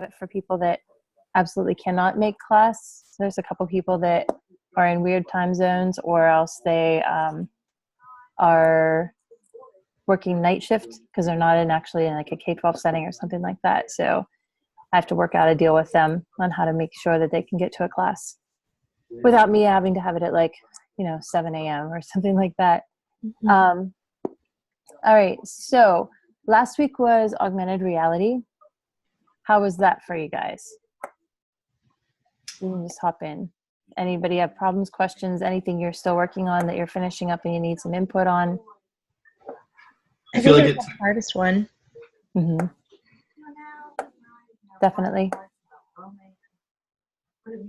it for people that absolutely cannot make class. There's a couple people that are in weird time zones, or else they are working night shift because they're not actually in like a K-12 setting or something like that. So I have to work out a deal with them on how to make sure that they can get to a class without me having to have it at 7 a.m. or something like that. Mm-hmm. All right. So last week was augmented reality. How was that for you guys? You can just hop in. Anybody have problems, questions, anything you're still working on that you're finishing up and you need some input on? I feel like it's the hardest one. Mm-hmm. Definitely.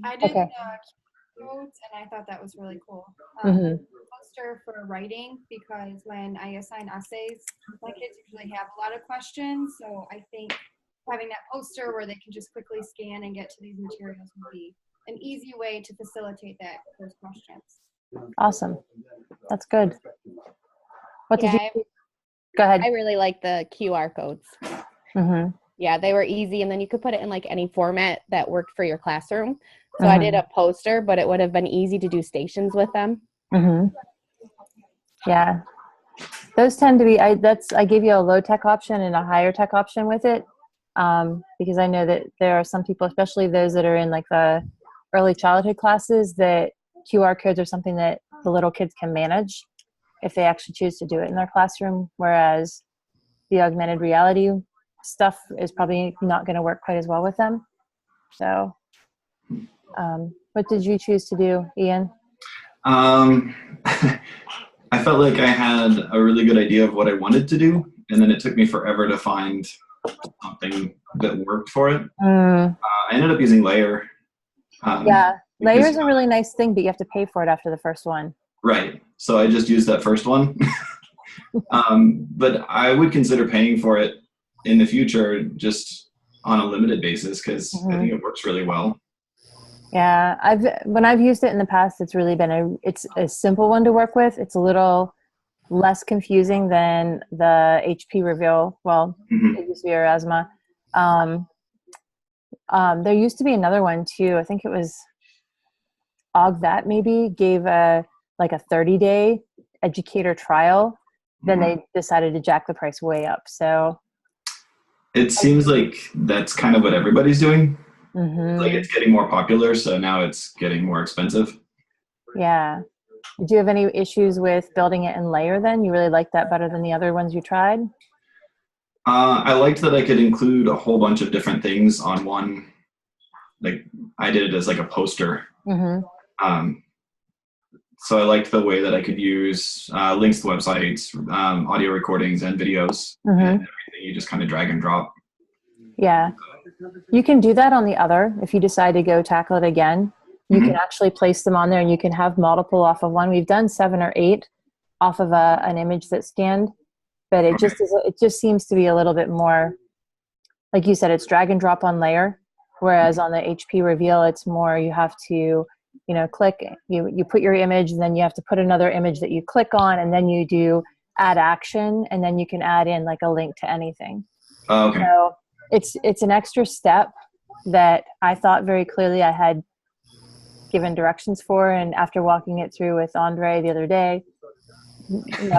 I did codes, and I thought that was really cool. Poster for writing, because when I assign essays, my kids usually have a lot of questions. So I think having that poster where they can just quickly scan and get to these materials would be an easy way to facilitate those questions. Awesome. That's good. What did you go ahead? I really like the QR codes. Mm-hmm. Yeah, they were easy, and then you could put it in like any format that worked for your classroom. So I did a poster, but it would have been easy to do stations with them. Mm-hmm. Yeah, those tend to be. I gave you a low tech option and a higher tech option with it, because I know that there are some people, especially those that are in like the early childhood classes, that QR codes are something that the little kids can manage if they actually choose to do it in their classroom, whereas the augmented reality stuff is probably not going to work quite as well with them. So what did you choose to do, Ian? I felt like I had a really good idea of what I wanted to do, and then it took me forever to find something that worked for it. I ended up using Layer. Layer is a really nice thing, but you have to pay for it after the first one. Right. So I just used that first one. But I would consider paying for it in the future, just on a limited basis, because I think it works really well. Yeah, when I've used it in the past, it's really been it's a simple one to work with. It's a little less confusing than the HP Reveal. Well, it used to be Erasma. There used to be another one too. I think it was AugThat maybe gave a 30-day educator trial. Then they decided to jack the price way up. So it seems like that's kind of what everybody's doing. Like it's getting more popular, so now it's getting more expensive. Yeah. Did you have any issues with building it in Layer then? You really liked that better than the other ones you tried? I liked that I could include a whole bunch of different things on one. Like I did it as like a poster. So I liked the way that I could use links to websites, audio recordings, and videos, and everything. You just kind of drag and drop. Yeah. You can do that on the other. If you decide to go tackle it again, you can actually place them on there, and you can have multiple off of one. We've done 7 or 8 off of an image that's scanned, but it just seems to be a little bit more, like you said, it's drag and drop on Layer, whereas on the HP Reveal, it's more you have to, click, you put your image, and then you have to put another image that you click on, and then you do add action, and then you can add in like a link to anything. Okay. So it's an extra step that I thought very clearly I had given directions for, and after walking it through with Andre the other day, when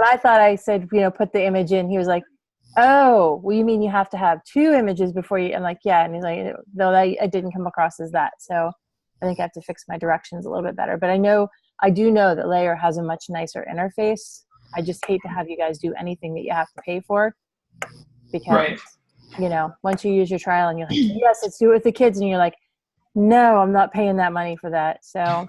I thought I said, put the image in, he was like, oh, well, you mean you have to have 2 images before you, I'm like, yeah. And he's like, no, I didn't come across as that. So I think I have to fix my directions a little bit better. But I do know that Layer has a much nicer interface. I just hate to have you guys do anything that you have to pay for, because, once you use your trial and you're like, yes, let's do it with the kids. And you're like, no, I'm not paying that money for that. So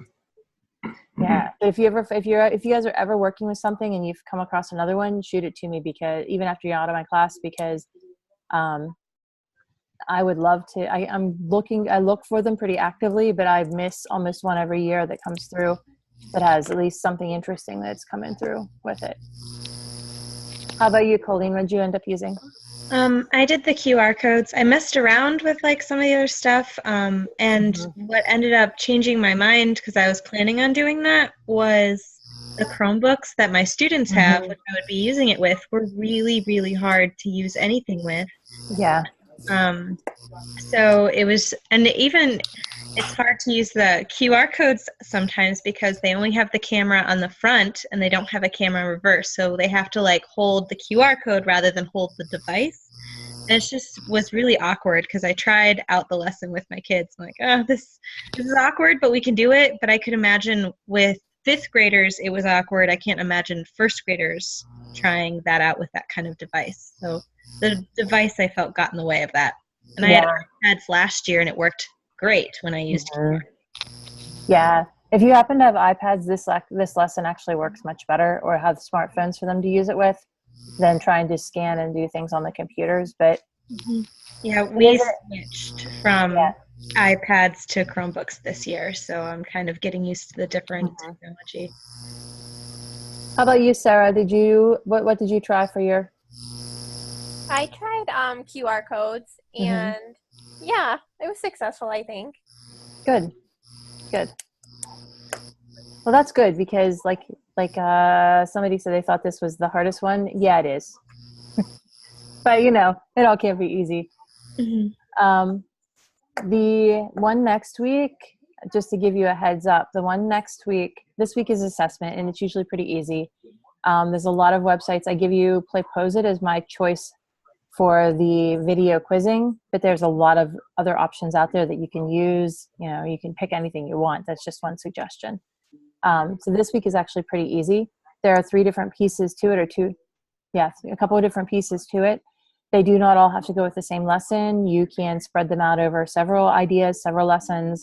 yeah. But if you guys are ever working with something and you've come across another one, shoot it to me, because even after you're out of my class, because I would love to. I look for them pretty actively, but I miss almost one every year that comes through that has at least something interesting that's coming through with it. How about you, Colleen? What did you end up using? I did the QR codes. I messed around with like some of the other stuff, and what ended up changing my mind, because I was planning on doing that, was the Chromebooks that my students have, which I would be using it with, were really, really hard to use anything with. Yeah. So it was, and even it's hard to use the QR codes sometimes because they only have the camera on the front and they don't have a camera in reverse. So they have to like hold the QR code rather than hold the device. And it just was really awkward because I tried out the lesson with my kids. I'm like, oh, this is awkward, but we can do it. But I could imagine with fifth graders, it was awkward. I can't imagine first graders trying that out with that kind of device. So the device I felt got in the way of that. And I had iPads last year and it worked great when I used it. Yeah. If you happen to have iPads, this lesson actually works much better, or have smartphones for them to use it with, than trying to scan and do things on the computers. But yeah, we switched from iPads to Chromebooks this year, so I'm kind of getting used to the different technology. How about you, Sarah? What did you try for your? I tried QR codes, and yeah, it was successful, I think. Good. Well, that's good, because like somebody said they thought this was the hardest one. Yeah, it is. But it all can't be easy. The one next week, just to give you a heads up, this week is assessment, and it's usually pretty easy. There's a lot of websites. I give you Playposit as my choice for the video quizzing, but there's a lot of other options out there that you can use. You can pick anything you want. That's just one suggestion. So this week is actually pretty easy. There are 3 different pieces to it, a couple of different pieces to it. They do not all have to go with the same lesson. You can spread them out over several ideas, several lessons.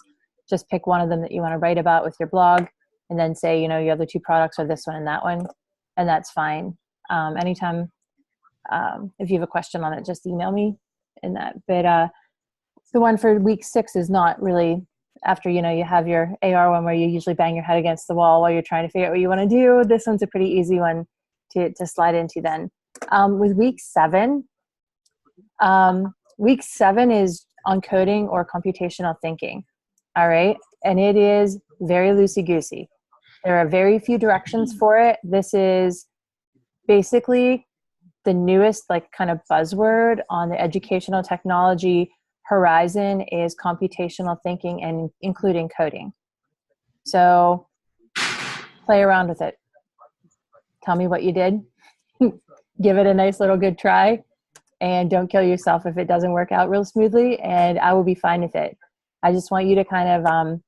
Just pick one of them that you want to write about with your blog, and then say, your other 2 products are this one and that one, and that's fine. Anytime, if you have a question on it, just email me in that. But the one for week 6 is not really, after, you have your AR one where you usually bang your head against the wall while you're trying to figure out what you want to do. This one's a pretty easy one to slide into then. With week 7, week 7 is on coding or computational thinking. All right. And it is very loosey-goosey. There are very few directions for it. This is basically the newest, kind of buzzword on the educational technology horizon is computational thinking, and including coding. So play around with it. Tell me what you did. Give it a nice little good try, and don't kill yourself if it doesn't work out real smoothly, and I will be fine with it. I just want you to kind of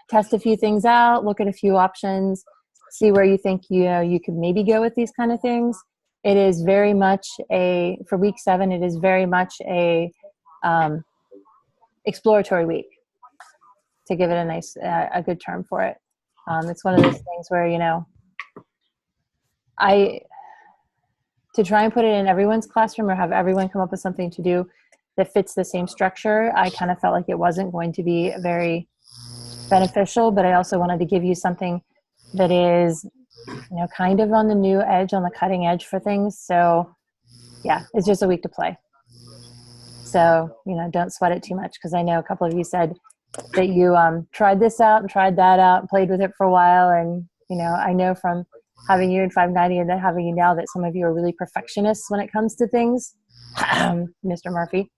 test a few things out, look at a few options, see where you think you could maybe go with these kind of things. It is very much for week 7, it is very much a exploratory week, to give it a nice, a good term for it. It's one of those things where, to try and put it in everyone's classroom or have everyone come up with something to do that fits the same structure, I kind of felt like it wasn't going to be very beneficial, but I also wanted to give you something that is, kind of on the new edge, on the cutting edge for things. So yeah, it's just a week to play. So, don't sweat it too much, because I know a couple of you said that you tried this out and tried that out and played with it for a while. And, I know from having you in 590 and then having you now that some of you are really perfectionists when it comes to things, Mr. Murphy.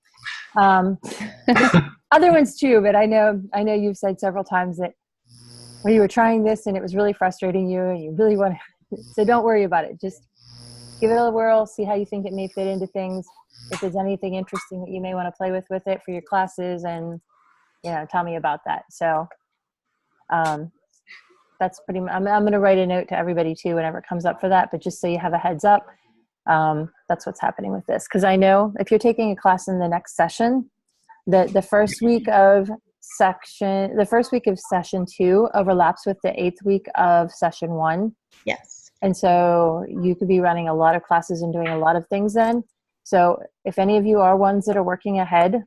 Other ones too, but I know you've said several times that when you were trying this and it was really frustrating you and you really want to, so don't worry about it. Just give it a whirl, see how you think it may fit into things. If there's anything interesting that you may want to play with it for your classes, and, tell me about that. So that's pretty much, I'm going to write a note to everybody too whenever it comes up for that, but just so you have a heads up, that's what's happening with this. Because I know if you're taking a class in the next session, the first week of session 2 overlaps with the 8th week of session 1. Yes. And so you could be running a lot of classes and doing a lot of things then. So if any of you are ones that are working ahead,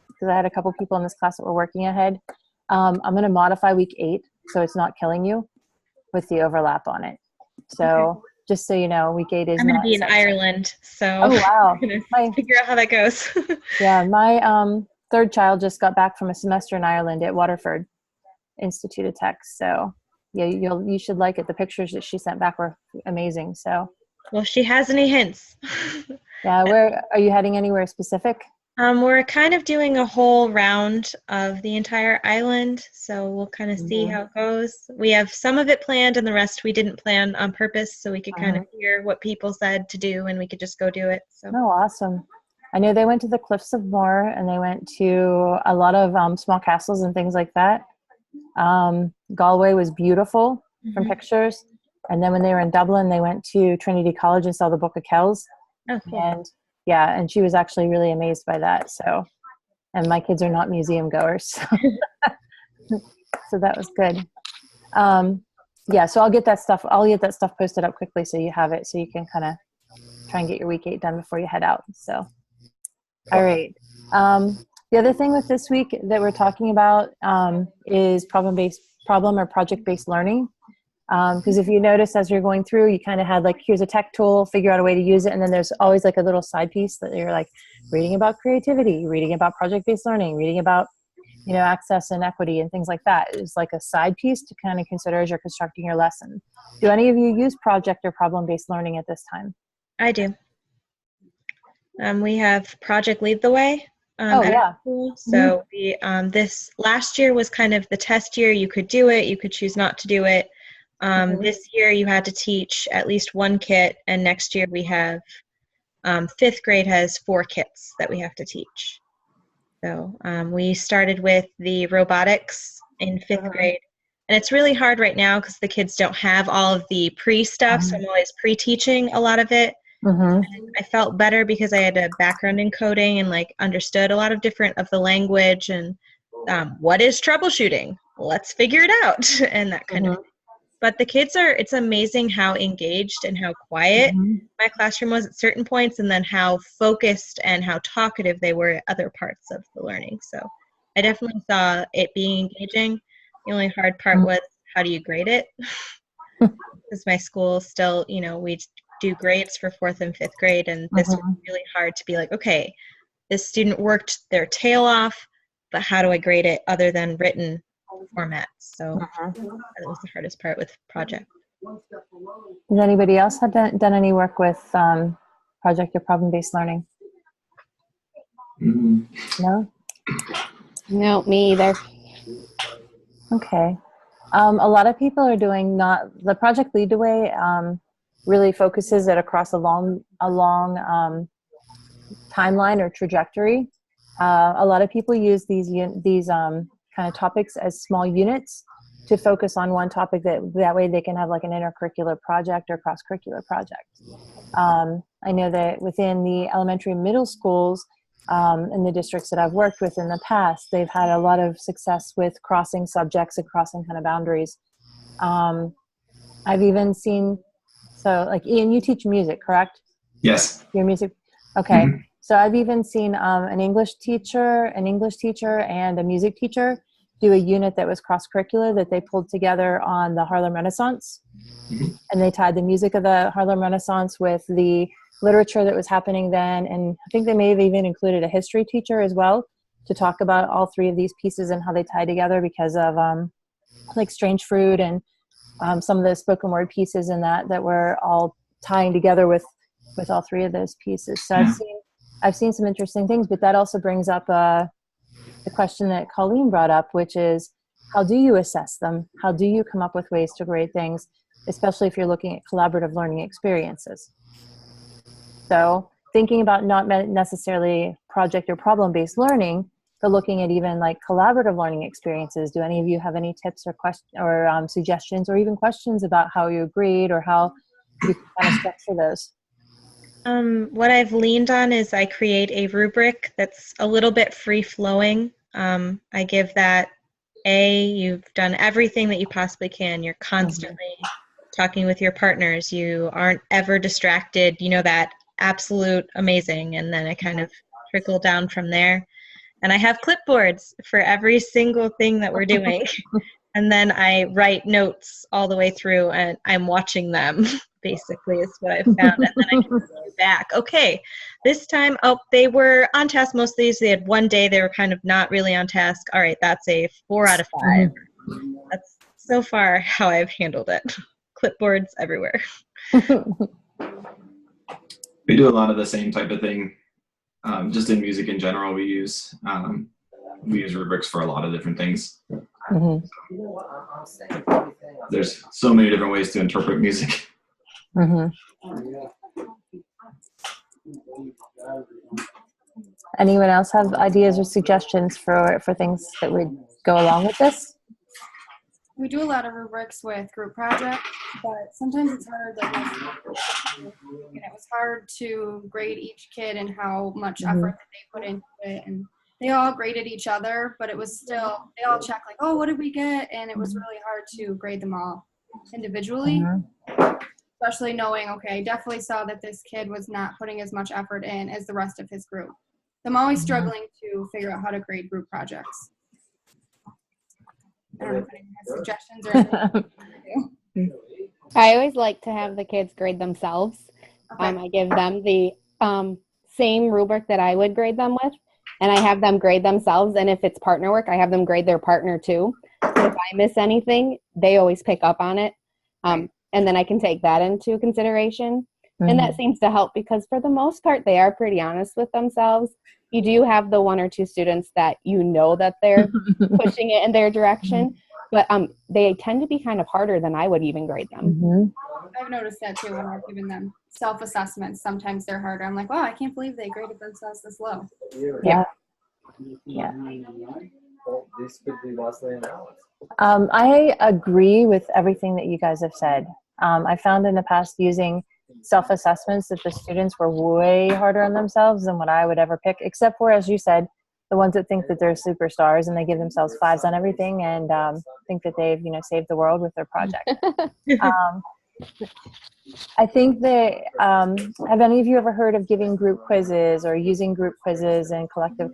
because I had a couple people in this class that were working ahead, I'm going to modify week 8 so it's not killing you with the overlap on it. So just so you know, week 8 is I'm going to be in Ireland, so oh wow, I'm going to figure out how that goes. Yeah, my third child just got back from a semester in Ireland at Waterford Institute of Tech. So yeah, you should like it. The pictures that she sent back were amazing. So well, she has any hints. yeah, where are you heading? Anywhere specific? We're kind of doing a whole round of the entire island, so we'll kind of see how it goes. We have some of it planned and the rest we didn't plan on purpose, so we could kind of hear what people said to do and we could just go do it. So. Oh, awesome. I know they went to the Cliffs of Moher and they went to a lot of small castles and things like that. Galway was beautiful from pictures. And then when they were in Dublin, they went to Trinity College and saw the Book of Kells. Oh, cool. And yeah, and she was actually really amazed by that. So, and my kids are not museum goers. So, so that was good. Yeah, so I'll get that stuff posted up quickly so you have it so you can kind of try and get your week 8 done before you head out. So, all right. The other thing with this week that we're talking about is problem or project-based learning. Because if you notice as you're going through, you kind of had like, here's a tech tool, figure out a way to use it. And then there's always like a little side piece that you're like reading about creativity, reading about project-based learning, reading about, access and equity and things like that. It's like a side piece to kind of consider as you're constructing your lesson. Do any of you use project or problem-based learning at this time? I do. We have Project Lead the Way. At our school. So we, this last year was kind of the test year. You could do it, you could choose not to do it. This year you had to teach at least one kit, and next year we have 5th grade has 4 kits that we have to teach. So we started with the robotics in 5th grade, and it's really hard right now because the kids don't have all of the pre-stuff, so I'm always pre-teaching a lot of it. And I felt better because I had a background in coding and like understood a lot of different of the language and what is troubleshooting? Let's figure it out and that kind of thing. But the kids it's amazing how engaged and how quiet my classroom was at certain points, and then how focused and how talkative they were at other parts of the learning. So I definitely saw it being engaging. The only hard part was, how do you grade it? Because my school still, we do grades for 4th and 5th grade, and this was really hard to be like, okay, this student worked their tail off, but how do I grade it other than written formats? So that was the hardest part with project. Has anybody else had done any work with project or problem-based learning? No? No, me either. Okay. A lot of people are doing the Project Lead the Way really focuses it across a long timeline or trajectory. A lot of people use these kind of topics as small units to focus on one topic. That way they can have like an intercurricular project or cross-curricular project. I know that within the elementary and middle schools, in the districts that I've worked with in the past, they've had a lot of success with crossing subjects and crossing kind of boundaries. I've even seen, so like Ian, you teach music, correct? Yes. Your music? Okay. So I've even seen an English teacher and a music teacher do a unit that was cross-curricular that they pulled together on the Harlem Renaissance. And they tied the music of the Harlem Renaissance with the literature that was happening then. And I think they may have even included a history teacher as well to talk about all 3 of these pieces and how they tie together because of like Strange Fruit and some of the spoken word pieces and that were all tying together with all 3 of those pieces. So I've seen some interesting things, but that also brings up the question that Colleen brought up, which is, how do you assess them? How do you come up with ways to grade things, especially if you're looking at collaborative learning experiences? So thinking about not necessarily project or problem-based learning, but looking at even like collaborative learning experiences. Do any of you have any tips or suggestions or even questions about how you grade or how you kind of structure those? What I've leaned on is I create a rubric that's a little bit free-flowing. I give that, you've done everything that you possibly can. You're constantly talking with your partners. You aren't ever distracted. That absolute amazing. And then I kind of trickle down from there. And I have clipboards for every single thing that we're doing. And then I write notes all the way through, and I'm watching them, basically, is what I've found. And then I can go back. Okay, this time, they were on task most of these. They had one day they were kind of not really on task. All right, that's a 4 out of 5. That's so far how I've handled it. Clipboards everywhere. We do a lot of the same type of thing. just in music in general, we use rubrics for a lot of different things. Mm-hmm. There's so many different ways to interpret music. Mm-hmm. Anyone else have ideas or suggestions for things that would go along with this? We do a lot of rubrics with group projects, but sometimes it's hard. It was hard to grade each kid and how much effort that they put into it, and they all graded each other, but it was still, they all checked like, oh, what did we get? And it was really hard to grade them all individually, especially knowing, okay, I definitely saw that this kid was not putting as much effort in as the rest of his group. So I'm always struggling to figure out how to grade group projects. I don't know if anyone has suggestions or anything. I always like to have the kids grade themselves. Okay. I give them the same rubric that I would grade them with, and I have them grade themselves. And if it's partner work, I have them grade their partner too. So if I miss anything, they always pick up on it. And then I can take that into consideration. And that seems to help because for the most part, they are pretty honest with themselves. You do have the one or two students that you know that they're pushing it in their direction, but they tend to be kind of harder than I would even grade them. I've noticed that too when I've given them self-assessments. Sometimes they're harder. I'm like, wow, I can't believe they graded themselves this low. Yeah. I agree with everything that you guys have said. I found in the past using self-assessments that the students were way harder on themselves than what I would ever pick, except for, as you said, the ones that think that they're superstars and they give themselves 5s on everything and think that they've, saved the world with their project. I think that, have any of you ever heard of giving group quizzes or using group quizzes and collective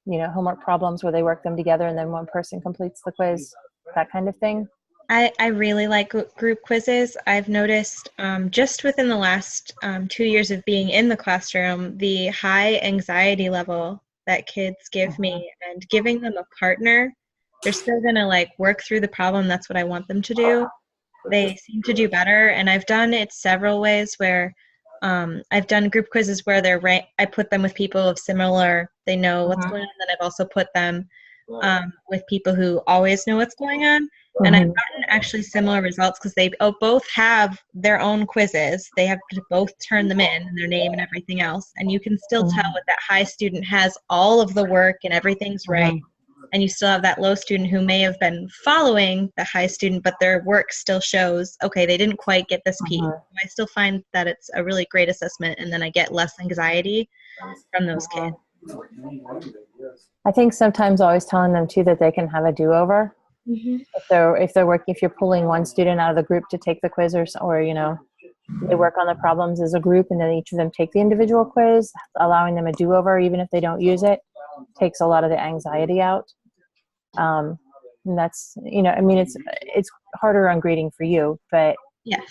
homework problems where they work them together and then one person completes the quiz, that kind of thing? I really like group quizzes. I've noticed just within the last 2 years of being in the classroom, the high anxiety level that kids give me, and giving them a partner, they're still going to work through the problem. That's what I want them to do. They seem to do better. And I've done it several ways where I've done group quizzes where I put them with people of similar, they know what's going on. Then I've also put them with people who always know what's going on. And I've gotten actually similar results because they both have their own quizzes. They have to both turn them in and their name and everything else. And you can still tell that that high student has all of the work and everything's right. And you still have that low student who may have been following the high student, but their work still shows, okay, they didn't quite get this piece. I still find that it's a really great assessment, and then I get less anxiety from those kids. I think sometimes always telling them too that they can have a do-over. If you're pulling one student out of the group to take the quiz or they work on the problems as a group and then each of them take the individual quiz, allowing them a do-over even if they don't use it takes a lot of the anxiety out. And that's, it's harder on grading for you, but yeah,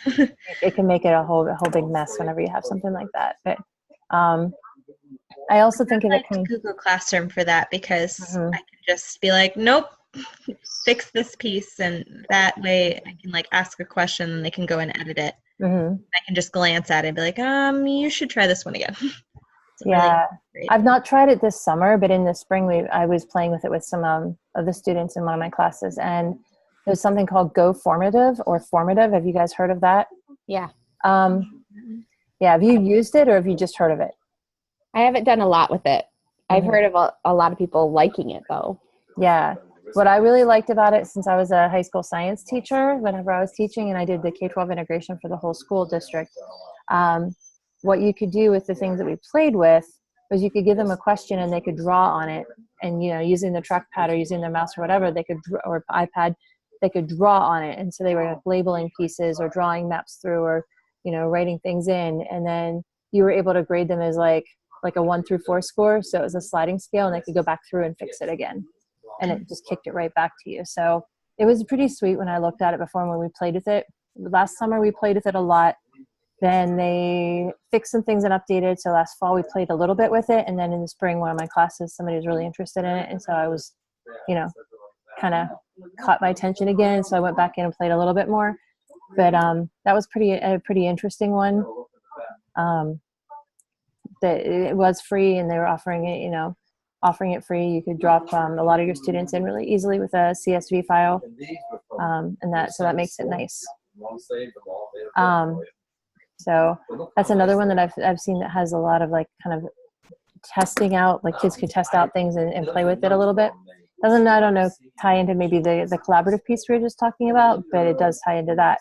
it can make it a whole big mess whenever you have something like that. But I also think of it kind of Google Classroom for that because I can just be like, nope, fix this piece, and that way I can ask a question and they can go and edit it. I can just glance at it and be like, you should try this one again. Yeah, really I've not tried it this summer, but in the spring I was playing with it with some of the students in one of my classes, and there's something called Go Formative or Formative. Have you guys heard of that? Yeah. Have you used it or have you just heard of it? I haven't done a lot with it. I've heard of a lot of people liking it though. Yeah. What I really liked about it, since I was a high school science teacher, whenever I was teaching and I did the K-12 integration for the whole school district, what you could do with the things that we played with was you could give them a question and they could draw on it, and using the trackpad or using their mouse or whatever, they could, or iPad, they could draw on it. And so they were labeling pieces or drawing maps through or writing things in, and then you were able to grade them as like a 1 through 4 score. So it was a sliding scale and they could go back through and fix it again, and it just kicked it right back to you. So it was pretty sweet when I looked at it before, when we played with it. Last summer we played with it a lot. Then they fixed some things and updated. So last fall we played a little bit with it. And then in the spring, one of my classes, somebody was really interested in it. And so I was, kind of caught my attention again. So I went back in and played a little bit more. But that was a pretty interesting one. that it was free and they were offering it, offering it free. You could drop a lot of your students in really easily with a CSV file, so that makes it nice. So that's another one that I've seen that has a lot of like kind of testing out, like kids could test out things and play with it a little bit. Doesn't, I don't know, tie into maybe the collaborative piece we were just talking about, but it does tie into that.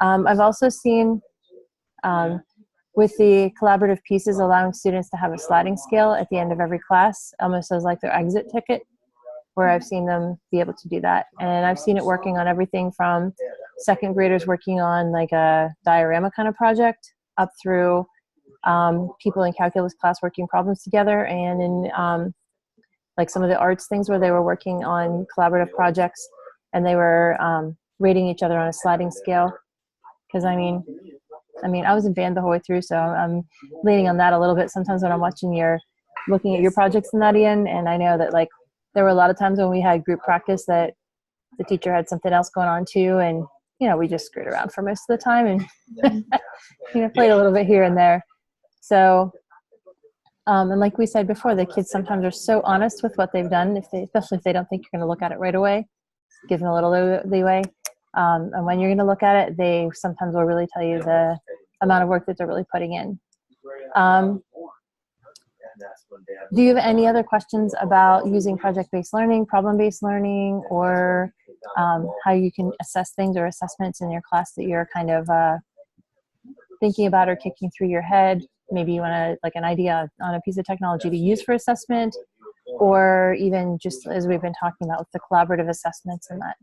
I've also seen with the collaborative pieces, allowing students to have a sliding scale at the end of every class, almost as like their exit ticket, where I've seen them be able to do that. And I've seen it working on everything from second graders working on like a diorama kind of project up through people in calculus class working problems together, and in like some of the arts things where they were working on collaborative projects and they were rating each other on a sliding scale. Because I mean, I was in band the whole way through, so I'm leaning on that a little bit sometimes when I'm looking at your projects, Nadia, and I know that like there were a lot of times when we had group practice that the teacher had something else going on too, and we just screwed around for most of the time and played a little bit here and there. So and like we said before, the kids sometimes are so honest with what they've done, especially if they don't think you're going to look at it right away, give them a little leeway. And when you're going to look at it, they sometimes will really tell you the amount of work that they're really putting in. Do you have any other questions about using project-based learning, problem-based learning, or how you can assess things or assessments in your class that you're kind of thinking about or kicking through your head? Maybe you want to like an idea on a piece of technology to use for assessment, or even just as we've been talking about with the collaborative assessments and that.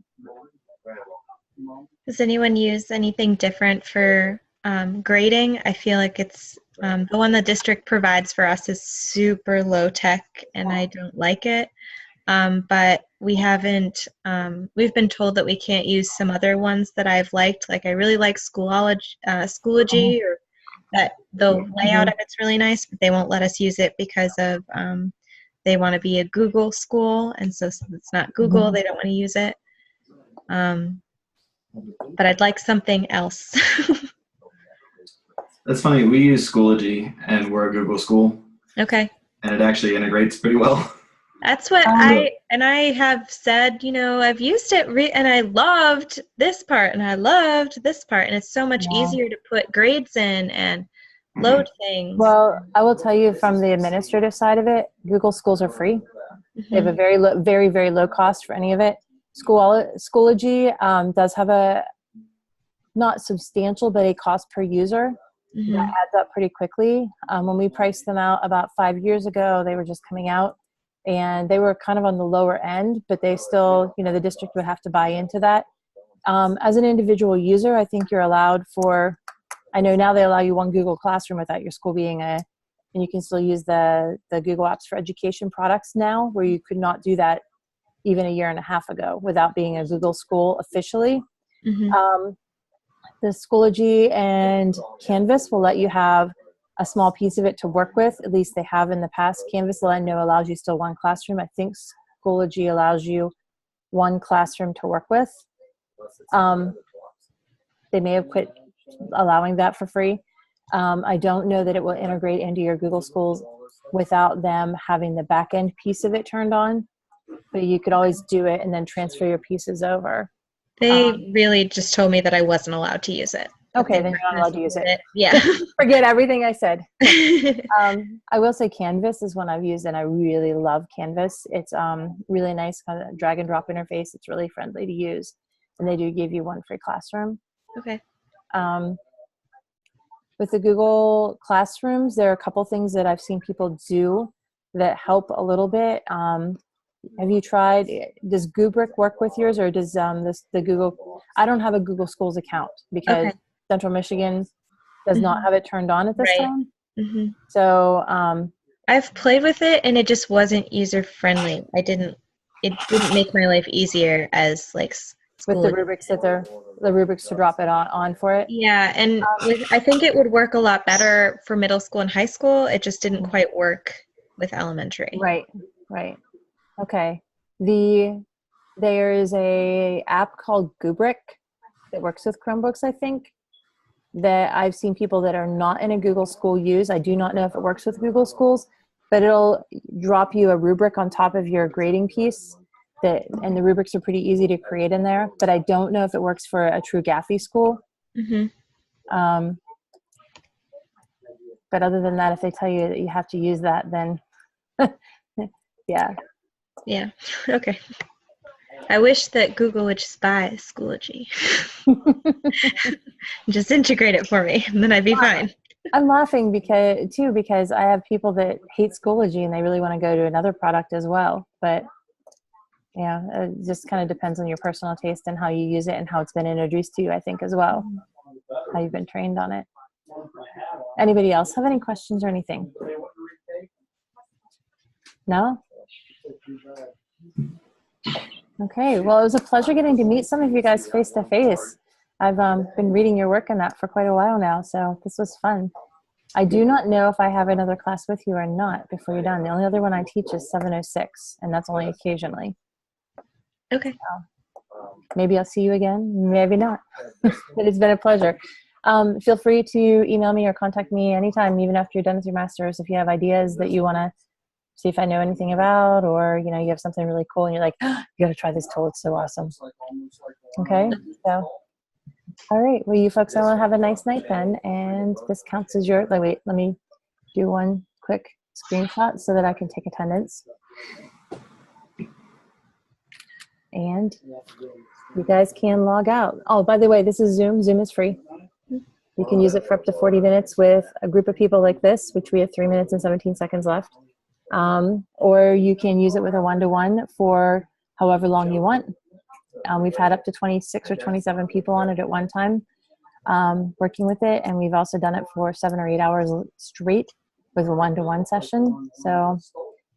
Does anyone use anything different for grading? I feel like it's the one the district provides for us is super low tech and I don't like it. But we haven't, we've been told that we can't use some other ones that I've liked. Like I really like Schoology, or that the layout of it's really nice, but they won't let us use it because of they want to be a Google school, and so since it's not Google, they don't want to use it. But I'd like something else. That's funny. We use Schoology, and we're a Google school. Okay. And it actually integrates pretty well. That's what I have said, I've used it and I loved this part and I loved this part, and it's so much easier to put grades in and load things. Well, I will tell you from the administrative side of it, Google schools are free. They have a very low, very, very low cost for any of it. Schoology does have a not substantial, but a cost per user that adds up pretty quickly. When we priced them out about 5 years ago, they were just coming out. And they were kind of on the lower end, but they still, the district would have to buy into that. As an individual user, I think you're allowed I know now they allow you one Google Classroom without your school being and you can still use the Google Apps for Education products now, where you could not do that even a year and a half ago without being a Google school officially. The Schoology and Canvas will let you have a small piece of it to work with. At least they have in the past. Canvas, I know, allows you still one classroom. I think Schoology allows you one classroom to work with. They may have quit allowing that for free. I don't know that it will integrate into your Google schools without them having the back end piece of it turned on, but you could always do it and then transfer your pieces over. They really just told me that I wasn't allowed to use it. Okay, then you're not allowed to use it. Yeah. Forget everything I said. I will say Canvas is one I've used, and I really love Canvas. It's really nice kind of drag and drop interface. It's really friendly to use, and they do give you one free classroom. Okay. With the Google Classrooms, there are a couple things that I've seen people do that help a little bit. Have you tried, does Gubrick work with yours, or does the Google, I don't have a Google Schools account because Central Michigan does not have it turned on at this time. So I've played with it and it just wasn't user friendly. It didn't make my life easier as like with the rubrics the rubrics to drop it on for it. Yeah, and I think it would work a lot better for middle school and high school. It just didn't quite work with elementary. Right. Okay. There is a app called Gubrick that works with Chromebooks, I think. that I've seen people that are not in a Google school use. I do not know if it works with Google schools, but it'll drop you a rubric on top of your grading piece and the rubrics are pretty easy to create in there, but I don't know if it works for a true GAFI school. Mm-hmm. But other than that, if they tell you that you have to use that, then yeah. Yeah. Okay. I wish that Google would just buy Schoology. Just integrate it for me, and then I'd be fine. I'm laughing because I have people that hate Schoology and they really want to go to another product as well. But yeah, it just kind of depends on your personal taste and how you use it and how it's been introduced to you, I think, as well. How you've been trained on it. Anybody else have any questions or anything? No? Okay, well, it was a pleasure getting to meet some of you guys face to face. I've been reading your work on that for quite a while now, so this was fun. I do not know if I have another class with you or not before you're done. The only other one I teach is 706, and that's only occasionally. Okay. So, maybe I'll see you again, maybe not. But it's been a pleasure. Feel free to email me or contact me anytime, even after you're done with your master's, if you have ideas that you want to see if I know anything about, or you have something really cool and you're like, oh, you got to try this tool, it's so awesome. Okay, so all right, well, you folks all have a nice night then, and this counts as your, wait, let me do one quick screenshot so that I can take attendance. And you guys can log out. Oh, by the way, this is Zoom. Zoom is free. You can use it for up to 40 minutes with a group of people like this, which we have 3 minutes and 17 seconds left. Or you can use it with a one-to-one for however long you want. We've had up to 26 or 27 people on it at one time working with it, and we've also done it for 7 or 8 hours straight with a one-to-one session. So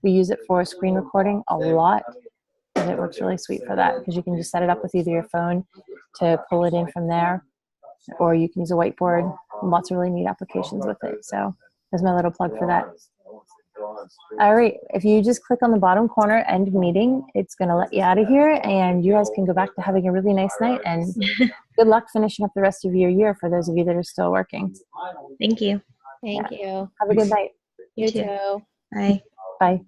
we use it for screen recording a lot, and it works really sweet for that because you can just set it up with either your phone to pull it in from there, or you can use a whiteboard. Lots of really neat applications with it. So there's my little plug for that. All right, if you just click on the bottom corner, end meeting, it's going to let you out of here, and you guys can go back to having a really nice night, and good luck finishing up the rest of your year for those of you that are still working. Thank you. Thank you. Have a good night. You too. Bye. Bye.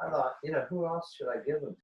I thought, who else should I give them to?